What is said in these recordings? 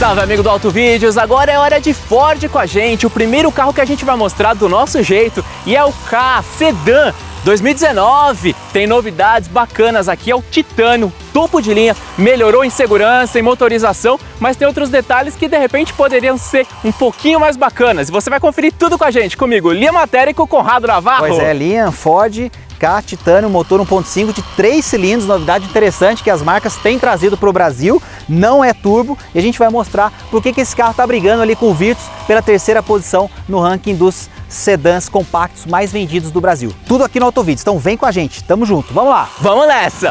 Salve, amigo do Auto Vídeos! Agora é hora de Ford com a gente, o primeiro carro que a gente vai mostrar do nosso jeito, e é o Ka Sedan 2019. Tem novidades bacanas aqui, é o Titânio, topo de linha, melhorou em segurança, em motorização, mas tem outros detalhes que de repente poderiam ser um pouquinho mais bacanas. E você vai conferir tudo com a gente, comigo, Liam Matera e com o Conrado Navarro. Pois é, Liam, Ford Ka Titânio, motor 1.5 de 3 cilindros, novidade interessante que as marcas têm trazido para o Brasil, não é turbo, e a gente vai mostrar por que esse carro está brigando ali com o Virtus pela terceira posição no ranking dos sedãs compactos mais vendidos do Brasil. Tudo aqui no Auto Vídeos, então vem com a gente, tamo junto, vamos lá! Vamos nessa!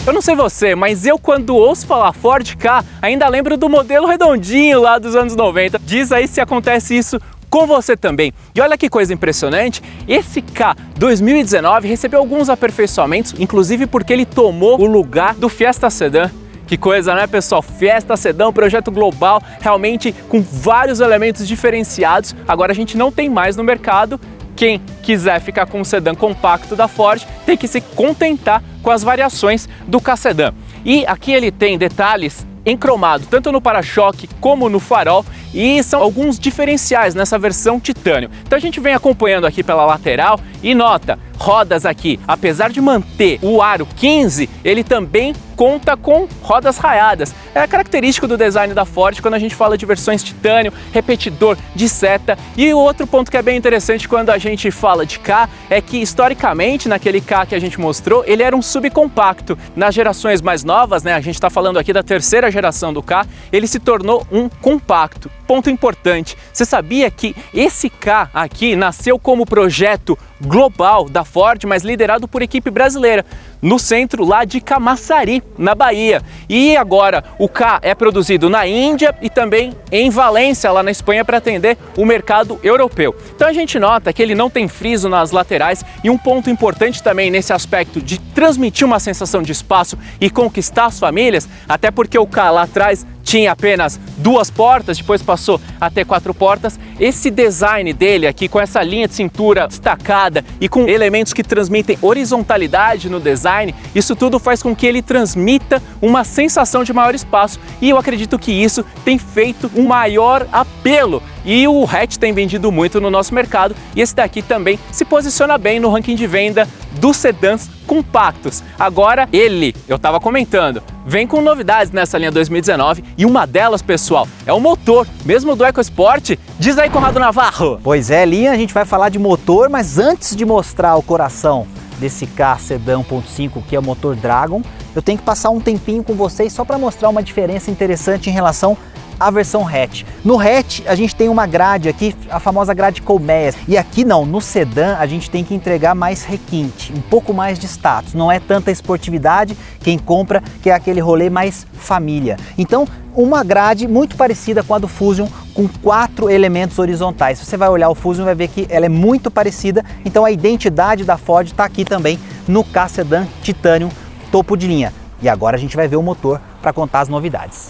Eu não sei você, mas eu quando ouço falar Ford Ka, ainda lembro do modelo redondinho lá dos anos 90. Diz aí se acontece isso com você também. E olha que coisa impressionante, esse Ka 2019 recebeu alguns aperfeiçoamentos, inclusive porque ele tomou o lugar do Fiesta Sedan. Que coisa, né, pessoal? Fiesta Sedan, um projeto global, realmente com vários elementos diferenciados. Agora a gente não tem mais no mercado. Quem quiser ficar com o sedã compacto da Ford tem que se contentar com as variações do Ka Sedan. E aqui ele tem detalhes em cromado, tanto no para-choque como no farol, e são alguns diferenciais nessa versão Titânio. Então a gente vem acompanhando aqui pela lateral e nota, rodas aqui, apesar de manter o aro 15, ele também conta com rodas raiadas. É característico do design da Ford quando a gente fala de versões Titânio, repetidor de seta. E o outro ponto que é bem interessante quando a gente fala de Ka é que historicamente, naquele Ka que a gente mostrou, ele era um subcompacto. Nas gerações mais novas, né, a gente está falando aqui da terceira geração do Ka, ele se tornou um compacto. Ponto importante, você sabia que esse Ka aqui nasceu como projeto global da Ford, mas liderado por equipe brasileira, no centro lá de Camaçari, na Bahia. E agora o Ka é produzido na Índia e também em Valência, lá na Espanha, para atender o mercado europeu. Então a gente nota que ele não tem friso nas laterais, e um ponto importante também nesse aspecto de transmitir uma sensação de espaço e conquistar as famílias, até porque o Ka lá atrás tinha apenas 2 portas, depois passou a ter 4 portas. Esse design dele aqui, com essa linha de cintura destacada e com elementos que transmitem horizontalidade no design, isso tudo faz com que ele transmita uma sensação de maior espaço, e eu acredito que isso tem feito um maior apelo. E o hatch tem vendido muito no nosso mercado, e esse daqui também se posiciona bem no ranking de venda dos sedãs compactos. Agora ele, eu estava comentando, vem com novidades nessa linha 2019, e uma delas, pessoal, é o motor, mesmo do EcoSport. Diz aí, Conrado Navarro. Pois é, Linha, a gente vai falar de motor, mas antes de mostrar o coração desse Ka Sedan 1.5, que é o motor Dragon, eu tenho que passar um tempinho com vocês só para mostrar uma diferença interessante em relação a versão hatch. No hatch a gente tem uma grade aqui, a famosa grade colmeias, e aqui não, no sedã a gente tem que entregar mais requinte, um pouco mais de status, não é tanta esportividade, quem compra quer aquele rolê mais família. Então uma grade muito parecida com a do Fusion, com 4 elementos horizontais. Se você vai olhar o Fusion, vai ver que ela é muito parecida, então a identidade da Ford está aqui também no Ka Sedan Titânio topo de linha. E agora a gente vai ver o motor para contar as novidades.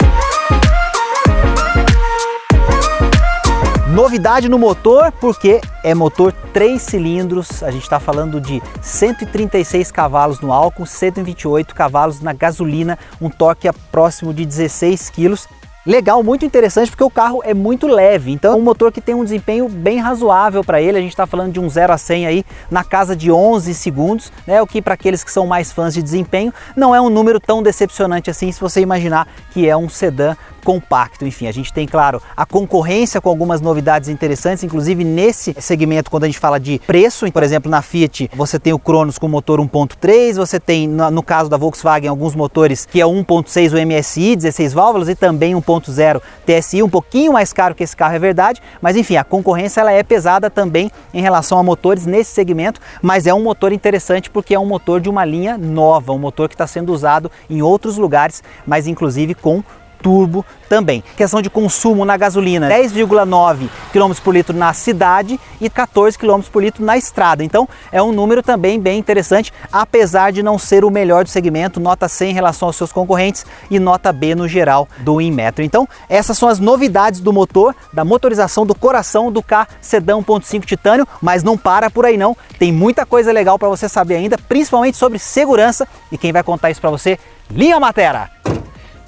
Novidade no motor, porque é motor 3 cilindros, a gente está falando de 136 cavalos no álcool, 128 cavalos na gasolina, um torque próximo de 16 quilos. Legal, muito interessante, porque o carro é muito leve, então é um motor que tem um desempenho bem razoável para ele. A gente está falando de um 0 a 100 aí na casa de 11 segundos, né? O que para aqueles que são mais fãs de desempenho não é um número tão decepcionante assim, se você imaginar que é um sedã compacto. Enfim, a gente tem, claro, a concorrência com algumas novidades interessantes, inclusive nesse segmento, quando a gente fala de preço. Por exemplo, na Fiat você tem o Cronos com motor 1.3, você tem, no caso da Volkswagen, alguns motores que é 1.6 o MSI, 16 válvulas, e também 1.0 TSI, um pouquinho mais caro que esse carro, é verdade, mas enfim, a concorrência ela é pesada também em relação a motores nesse segmento, mas é um motor interessante porque é um motor de uma linha nova, um motor que está sendo usado em outros lugares, mas inclusive com turbo também. Questão de consumo na gasolina, 10,9 km por litro na cidade e 14 km por litro na estrada. Então é um número também bem interessante, apesar de não ser o melhor do segmento, nota C em relação aos seus concorrentes e nota B no geral do Inmetro. Então essas são as novidades do motor, da motorização, do coração do Ka Sedan 1.5 Titânio, mas não para por aí não, tem muita coisa legal para você saber ainda, principalmente sobre segurança, e quem vai contar isso para você, Liam Matera.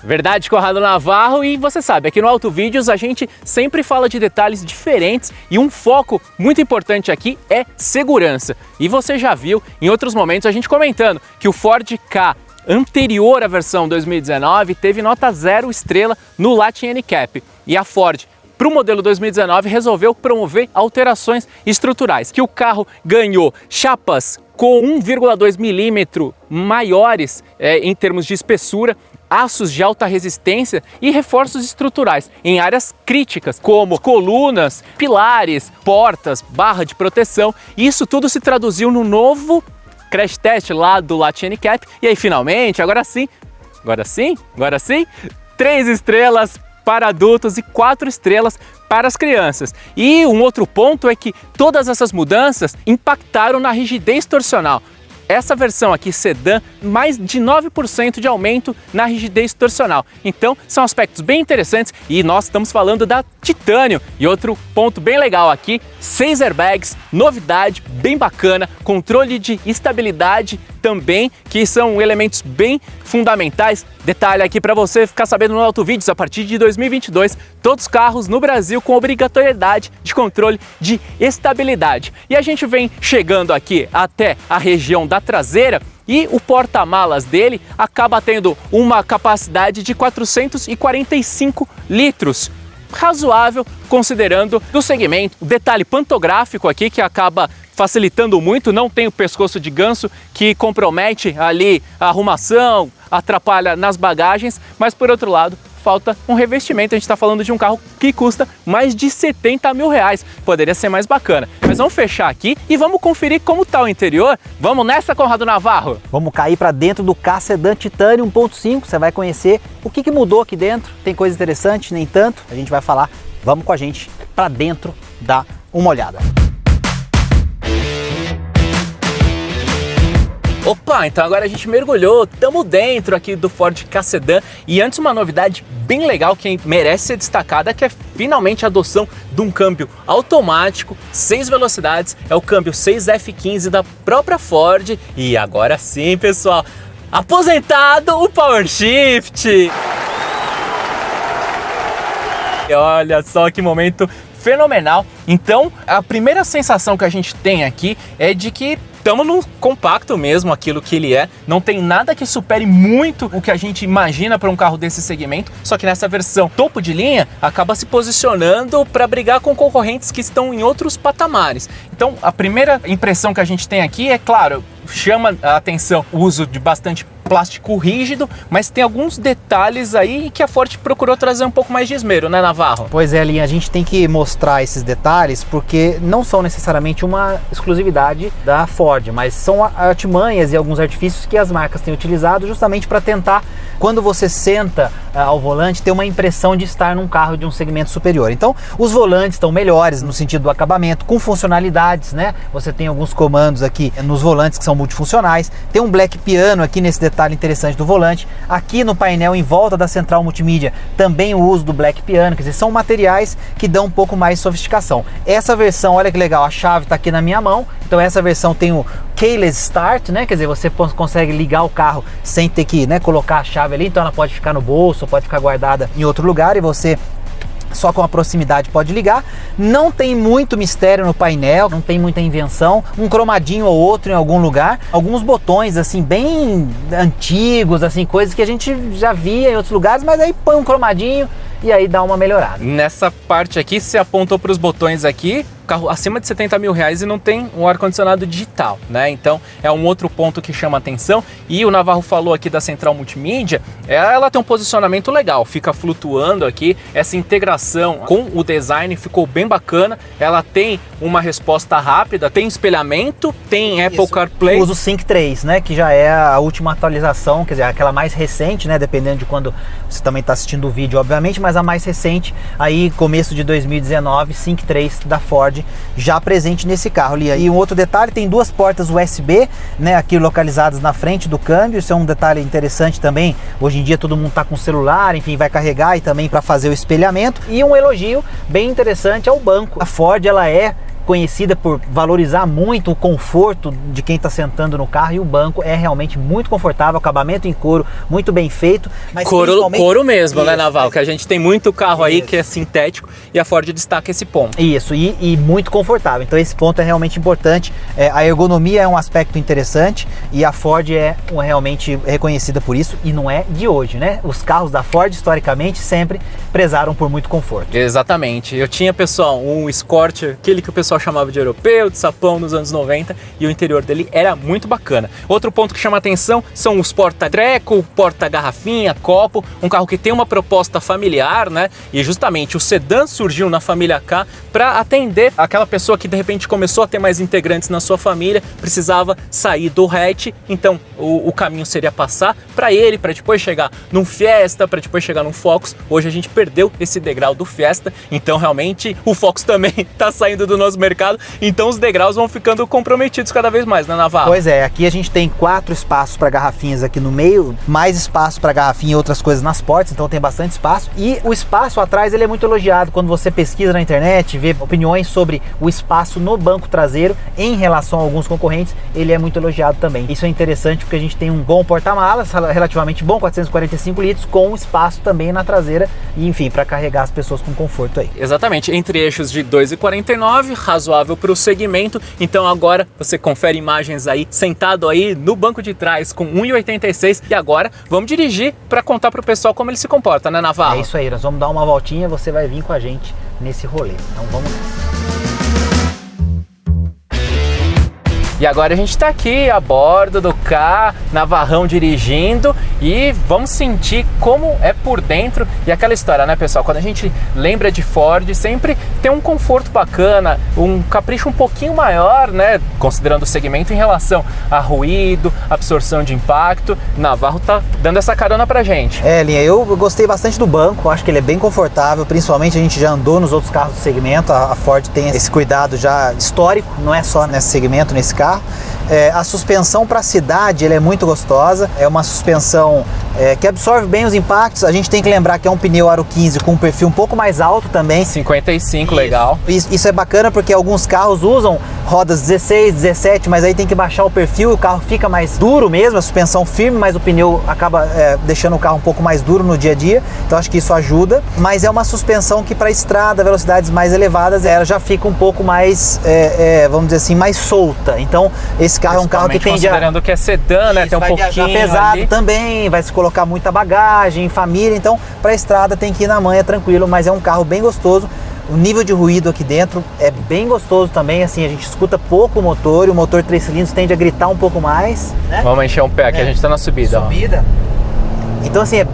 Verdade, Conrado Navarro, e você sabe, aqui no Auto Vídeos a gente sempre fala de detalhes diferentes e um foco muito importante aqui é segurança. E você já viu em outros momentos a gente comentando que o Ford Ka anterior à versão 2019 teve nota 0 estrela no Latin NCAP. E a Ford, para o modelo 2019, resolveu promover alterações estruturais, que o carro ganhou chapas com 1,2 milímetro maiores em termos de espessura, aços de alta resistência e reforços estruturais em áreas críticas, como colunas, pilares, portas, barra de proteção. E isso tudo se traduziu no novo crash test lá do Latin NCAP. E aí, finalmente, agora sim, 3 estrelas para adultos e 4 estrelas para as crianças. E um outro ponto é que todas essas mudanças impactaram na rigidez torsional. Essa versão aqui, sedã, mais de 9% de aumento na rigidez torsional. Então, são aspectos bem interessantes e nós estamos falando da Titânio. E outro ponto bem legal aqui, 6 airbags, novidade bem bacana, controle de estabilidade também, que são elementos bem fundamentais. Detalhe aqui para você ficar sabendo no Auto Vídeos, a partir de 2022, todos os carros no Brasil com obrigatoriedade de controle de estabilidade. E a gente vem chegando aqui até a região da traseira e o porta-malas dele acaba tendo uma capacidade de 445 litros. Razoável considerando do segmento. O detalhe pantográfico aqui que acaba facilitando muito, não tem o pescoço de ganso que compromete ali a arrumação, atrapalha nas bagagens, mas por outro lado falta um revestimento. A gente está falando de um carro que custa mais de 70 mil reais, poderia ser mais bacana. Mas vamos fechar aqui e vamos conferir como está o interior. Vamos nessa, Conrado Navarro? Vamos cair para dentro do Ka Sedan Titânio 1.5, você vai conhecer o que mudou aqui dentro, tem coisa interessante, nem tanto, a gente vai falar. Vamos com a gente para dentro, dar uma olhada. Opa, então agora a gente mergulhou, estamos dentro aqui do Ford Ka Sedan e antes uma novidade bem legal que merece ser destacada, que é finalmente a adoção de um câmbio automático, 6 velocidades, é o câmbio 6F15 da própria Ford e agora sim, pessoal, aposentado o Power Shift! E olha só que momento fenomenal. Então, a primeira sensação que a gente tem aqui é de que estamos num compacto mesmo, aquilo que ele é. Não tem nada que supere muito o que a gente imagina para um carro desse segmento, só que nessa versão topo de linha acaba se posicionando para brigar com concorrentes que estão em outros patamares. Então, a primeira impressão que a gente tem aqui é, claro, chama a atenção o uso de bastante plástico rígido, mas tem alguns detalhes aí que a Ford procurou trazer um pouco mais de esmero, né, Navarro? Pois é, Linha, a gente tem que mostrar esses detalhes porque não são necessariamente uma exclusividade da Ford, mas são artimanhas e alguns artifícios que as marcas têm utilizado justamente para tentar, quando você senta ao volante, ter uma impressão de estar num carro de um segmento superior. Então, os volantes estão melhores no sentido do acabamento, com funcionalidades, né? Você tem alguns comandos aqui nos volantes que são multifuncionais, tem um black piano aqui nesse detalhe interessante do volante, aqui no painel em volta da central multimídia também o uso do black piano, quer dizer, são materiais que dão um pouco mais de sofisticação. Essa versão, olha que legal, a chave está aqui na minha mão, então essa versão tem o keyless start, né? Quer dizer, você consegue ligar o carro sem ter que, né, colocar a chave ali, então ela pode ficar no bolso, pode ficar guardada em outro lugar e você só com a proximidade pode ligar. Não tem muito mistério no painel, não tem muita invenção, um cromadinho ou outro em algum lugar, alguns botões assim bem antigos, assim, coisas que a gente já via em outros lugares, mas aí põe um cromadinho e aí dá uma melhorada. Nessa parte aqui, você apontou para os botões aqui, carro acima de 70 mil reais e não tem um ar-condicionado digital, né? Então é um outro ponto que chama atenção. E o Navarro falou aqui da central multimídia, ela tem um posicionamento legal, fica flutuando aqui, essa integração com o design ficou bem bacana, ela tem uma resposta rápida, tem espelhamento, tem Apple CarPlay. Usa o Sync 3, né? Que já é a última atualização, quer dizer, aquela mais recente, né? Dependendo de quando você também está assistindo o vídeo, obviamente, mas a mais recente, aí começo de 2019, Sync 3 da Ford, já presente nesse carro ali. E um outro detalhe, tem 2 portas USB, né, aqui localizadas na frente do câmbio, isso é um detalhe interessante também. Hoje em dia todo mundo está com celular, enfim, vai carregar e também para fazer o espelhamento. E um elogio bem interessante ao banco. A Ford, ela é conhecida por valorizar muito o conforto de quem está sentando no carro, e o banco é realmente muito confortável, acabamento em couro, muito bem feito. Mas couro mesmo, isso, né, Naval? Que a gente tem muito carro aí que é sintético e a Ford destaca esse ponto. Isso, e muito confortável. Então esse ponto é realmente importante. A ergonomia é um aspecto interessante e a Ford é realmente reconhecida por isso, e não é de hoje, né? Os carros da Ford, historicamente, sempre prezaram por muito conforto. Exatamente. Eu tinha, pessoal, um Escort, aquele que o pessoal chamava de europeu, de sapão, nos anos 90, e o interior dele era muito bacana. Outro ponto que chama atenção são os porta-treco, porta-garrafinha, copo, um carro que tem uma proposta familiar, né? E justamente o sedã surgiu na família K para atender aquela pessoa que de repente começou a ter mais integrantes na sua família, precisava sair do hatch, então o caminho seria passar para ele, para depois chegar num Fiesta, para depois chegar num Focus. Hoje a gente perdeu esse degrau do Fiesta, então realmente o Focus também está saindo do nosso mercado, então os degraus vão ficando comprometidos cada vez mais, né, Navarro? Pois é, aqui a gente tem 4 espaços para garrafinhas aqui no meio, mais espaço para garrafinha e outras coisas nas portas, então tem bastante espaço. E o espaço atrás ele é muito elogiado. Quando você pesquisa na internet, vê opiniões sobre o espaço no banco traseiro em relação a alguns concorrentes, ele é muito elogiado também. Isso é interessante porque a gente tem um bom porta-malas, relativamente bom, 445 litros, com espaço também na traseira e, enfim, para carregar as pessoas com conforto aí. Exatamente, entre eixos de 2,49, razoável para o segmento. Então agora você confere imagens aí, sentado aí no banco de trás com 1,86, e agora vamos dirigir para contar para o pessoal como ele se comporta, né, Navarro? É isso aí, nós vamos dar uma voltinha, você vai vir com a gente nesse rolê. Então vamos nessa. E agora a gente está aqui a bordo do K, Navarrão dirigindo, e vamos sentir como é por dentro. E aquela história, né, pessoal? Quando a gente lembra de Ford, sempre tem um conforto bacana, um capricho um pouquinho maior, né, considerando o segmento em relação a ruído, absorção de impacto. Navarro tá dando essa carona pra gente. Linha, eu gostei bastante do banco, acho que ele é bem confortável, principalmente a gente já andou nos outros carros do segmento, a Ford tem esse cuidado já histórico, não é só nesse segmento, nesse carro. A suspensão para a cidade ele é muito gostosa, é uma suspensão que absorve bem os impactos. A gente tem que lembrar que é um pneu Aro 15 com um perfil um pouco mais alto também. 55, isso, legal. Isso é bacana porque alguns carros usam rodas 16, 17, mas aí tem que baixar o perfil e o carro fica mais duro mesmo, a suspensão firme, mas o pneu acaba deixando o carro um pouco mais duro no dia a dia, então acho que isso ajuda. Mas é uma suspensão que para estrada, velocidades mais elevadas, ela já fica um pouco mais, vamos dizer assim, mais solta. Então esse carro é um carro que tende a... Considerando que é sedã, né? Tem um pouquinho pesado ali. Também, vai se colocar muita bagagem, família, então para a estrada tem que ir na manha tranquilo, mas é um carro bem gostoso. O nível de ruído aqui dentro é bem gostoso tambem, assim, a gente escuta pouco o motor, e o motor 3 cilindros tende a gritar um pouco mais, né? Vamos encher um pé aqui, a gente tá na subida. Subida. Então assim, é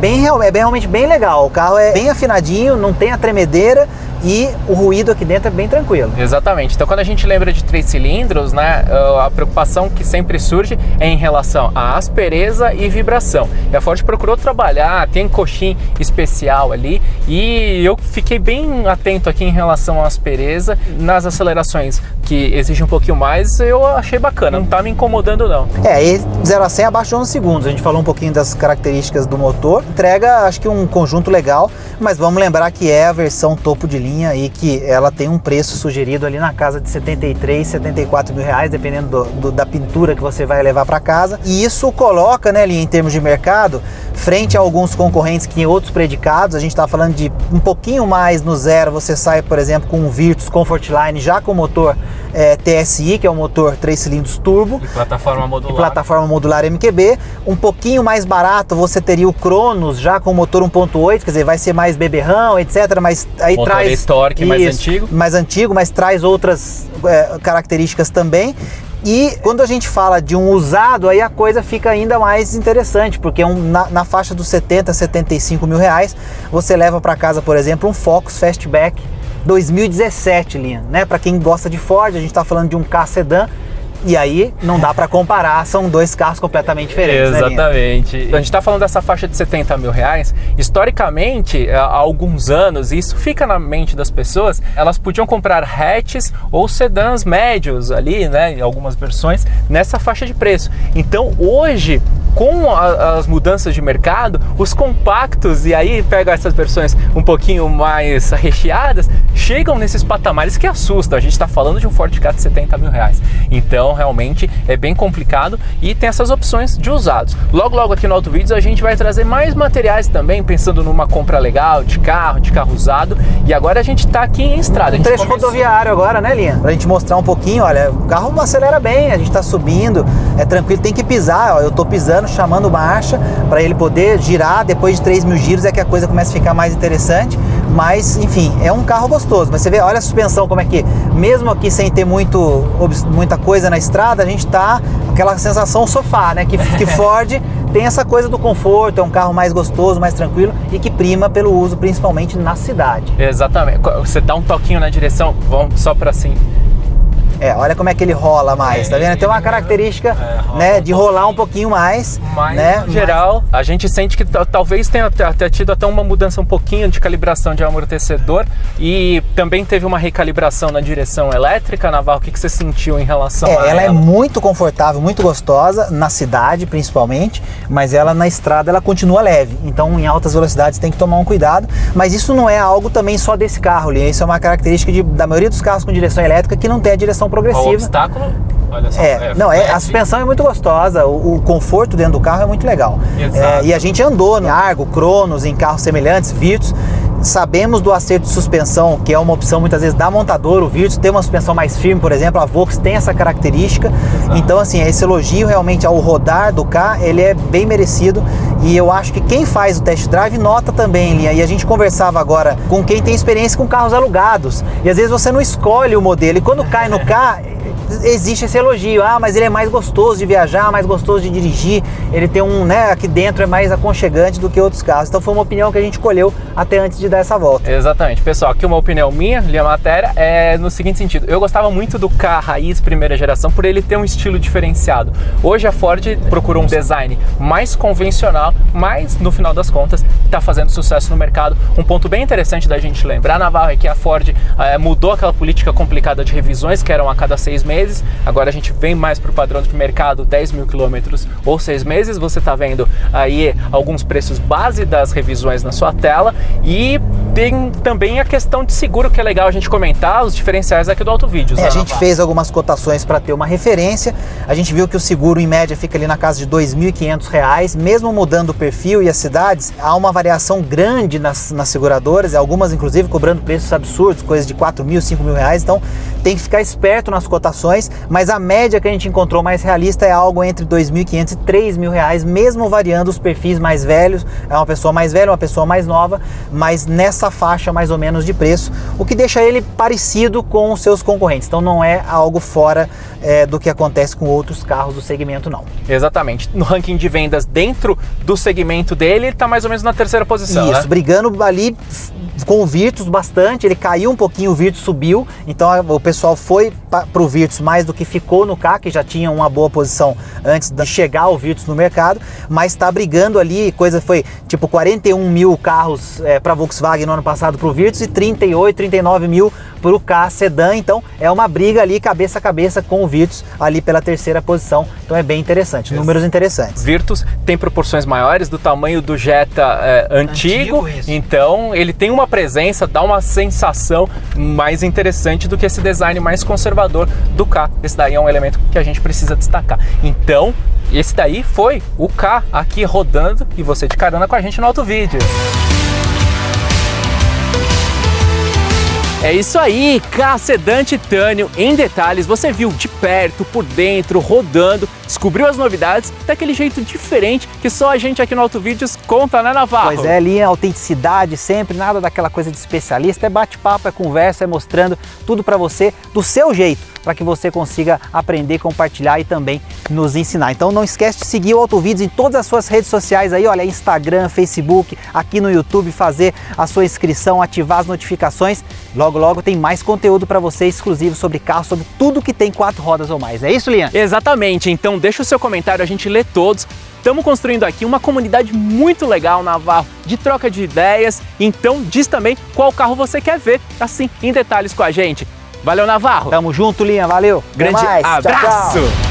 realmente bem legal, o carro é bem afinadinho, não tem a tremedeira, e o ruído aqui dentro é bem tranquilo. Exatamente. Então quando a gente lembra de 3 cilindros, né, a preocupação que sempre surge é em relação à aspereza e vibração. E a Ford procurou trabalhar, tem coxim especial ali, e eu fiquei bem atento aqui em relação à aspereza. Nas acelerações que exigem um pouquinho mais, eu achei bacana, não tá me incomodando não. E 0 a 100 abaixo de 11 segundos. A gente falou um pouquinho das características do motor, entrega acho que um conjunto legal, mas vamos lembrar que é a versão topo de linha e que ela tem um preço sugerido ali na casa de 73, 74 mil reais, dependendo da pintura que você vai levar para casa. E isso coloca, né, ali em termos de mercado, frente a alguns concorrentes que em outros predicados, a gente está falando de um pouquinho mais no zero, você sai, por exemplo, com um Virtus Comfortline já com motor TSI, que é um motor 3 cilindros turbo. E plataforma modular MQB. Um pouquinho mais barato, você teria o Cronos já com motor 1.8, quer dizer, vai ser mais beberrão, etc. Mas aí motor traz... torque isso, mais antigo, mas traz outras características também. E quando a gente fala de um usado, aí a coisa fica ainda mais interessante, porque na faixa dos 70, 75 mil reais, você leva para casa, por exemplo, um Focus Fastback 2017, linha, né? Para quem gosta de Ford, a gente está falando de um carro sedã, e aí não dá para comparar, são dois carros completamente diferentes. Exatamente. Né, a gente está falando dessa faixa de 70 mil reais. Historicamente, há alguns anos, e isso fica na mente das pessoas, elas podiam comprar hatches ou sedãs médios ali, né, em algumas versões, nessa faixa de preço. Então hoje com as mudanças de mercado, os compactos, e aí pega essas versões um pouquinho mais recheadas, chegam nesses patamares que assustam. A gente está falando de um Ford Ka de 70 mil reais. Então, realmente, é bem complicado e tem essas opções de usados. Logo aqui no Autovídeos a gente vai trazer mais materiais também, pensando numa compra legal de carro usado. E agora a gente está aqui em estrada. Um trecho rodoviário agora, né, Linha? Pra gente mostrar um pouquinho, olha, o carro acelera bem, a gente tá subindo, é tranquilo, tem que pisar, ó, eu tô pisando, chamando marcha para ele poder girar. Depois de 3 mil giros é que a coisa começa a ficar mais interessante, mas enfim, é um carro gostoso. Mas você vê, olha a suspensão como é que, mesmo aqui sem ter muita coisa na estrada, a gente tá aquela sensação sofá, né, que Ford tem essa coisa do conforto, é um carro mais gostoso, mais tranquilo e que prima pelo uso, principalmente na cidade. Exatamente, você dá um toquinho na direção, vamos só para assim. Olha como é que ele rola mais, tá vendo? Tem uma característica, né, de rolar um pouquinho mais. Mas, né? no geral, a gente sente que talvez tenha até tido até uma mudança um pouquinho de calibração de amortecedor e também teve uma recalibração na direção elétrica. Navarro, o que você sentiu em relação a ela? Ela é muito confortável, muito gostosa, na cidade principalmente, mas ela na estrada ela continua leve. Então, em altas velocidades tem que tomar um cuidado, mas isso não é algo também só desse carro, Linha. Isso é uma característica da maioria dos carros com direção elétrica que não tem a direção progressiva. O obstáculo, olha só. A suspensão é muito gostosa, o conforto dentro do carro é muito legal. E a gente andou no Argo, Cronos, em carros semelhantes, Virtus. Sabemos do acerto de suspensão, que é uma opção muitas vezes da montadora. O Virtus tem uma suspensão mais firme, por exemplo, a Volks tem essa característica. Exato. Então, assim, esse elogio realmente ao rodar do Ka, ele é bem merecido. E eu acho que quem faz o test drive nota também, Linha. E a gente conversava agora com quem tem experiência com carros alugados. E às vezes você não escolhe o modelo. E quando cai no Ka, existe esse elogio. Mas ele é mais gostoso de viajar, mais gostoso de dirigir. Ele tem aqui dentro é mais aconchegante do que outros carros. Então foi uma opinião que a gente escolheu até antes de dar essa volta. Exatamente. Pessoal, aqui uma opinião minha, Linha Matéria, é no seguinte sentido. Eu gostava muito do Ka raiz primeira geração por ele ter um estilo diferenciado. Hoje a Ford procurou um design mais convencional, mas no final das contas está fazendo sucesso no mercado. Um ponto bem interessante da gente lembrar, Navarro, é que a Ford mudou aquela política complicada de revisões, que eram a cada 6 meses. Agora a gente vem mais para o padrão de mercado, 10 mil quilômetros ou 6 meses. Você está vendo aí alguns preços base das revisões na sua tela e tem também a questão de seguro, que é legal a gente comentar, os diferenciais aqui do Autovídeos. A gente fez algumas cotações para ter uma referência. A gente viu que o seguro em média fica ali na casa de R$ 2.500, mesmo mudando o perfil e as cidades, há uma variação grande nas seguradoras, algumas inclusive cobrando preços absurdos, coisas de R$ 4.000, R$ 5.000, então tem que ficar esperto nas cotações, mas a média que a gente encontrou mais realista é algo entre R$ 2.500 e R$ 3.000, mesmo variando os perfis mais velhos, é uma pessoa mais velha, uma pessoa mais nova, mas nessa faixa mais ou menos de preço, o que deixa ele parecido com os seus concorrentes, então não é algo fora do que acontece com outros carros do segmento, não. Exatamente, no ranking de vendas dentro do segmento dele, ele está mais ou menos na 3ª posição. Isso, né? Brigando ali com o Virtus bastante, ele caiu um pouquinho, o Virtus subiu, então o pessoal foi para o Virtus mais do que ficou no Ka, que já tinha uma boa posição antes de chegar o Virtus no mercado, mas está brigando ali, coisa foi tipo 41 mil carros para Volkswagen no ano passado para o Virtus e 38, 39 mil para o Ka Sedan, então é uma briga ali cabeça a cabeça com o Virtus ali pela 3ª posição, então é bem interessante, números interessantes. Virtus tem proporções maiores do tamanho do Jetta antigo, então ele tem uma presença, dá uma sensação mais interessante do que esse design mais conservador do Ka. Esse daí é um elemento que a gente precisa destacar. Então, esse daí foi o Ka aqui rodando e você de carona com a gente no Autovídeos. É isso aí, Ka Sedan Titânio em detalhes, você viu de perto, por dentro, rodando, descobriu as novidades daquele jeito diferente que só a gente aqui no Autovídeos conta, né, Navarro? Pois é, ali a autenticidade sempre, nada daquela coisa de especialista, é bate-papo, é conversa, é mostrando tudo para você do seu jeito, para que você consiga aprender, compartilhar e também nos ensinar. Então não esquece de seguir o Autovídeos em todas as suas redes sociais aí, olha, Instagram, Facebook, aqui no YouTube, fazer a sua inscrição, ativar as notificações. Logo tem mais conteúdo para você exclusivo sobre carro, sobre tudo que tem 4 rodas ou mais. É isso, Linha? Exatamente, então deixa o seu comentário, a gente lê todos. Estamos construindo aqui uma comunidade muito legal, Navarro, de troca de ideias. Então diz também qual carro você quer ver, assim, em detalhes com a gente. Valeu, Navarro! Tamo junto, Linha, valeu! Grande abraço! Tchau, tchau.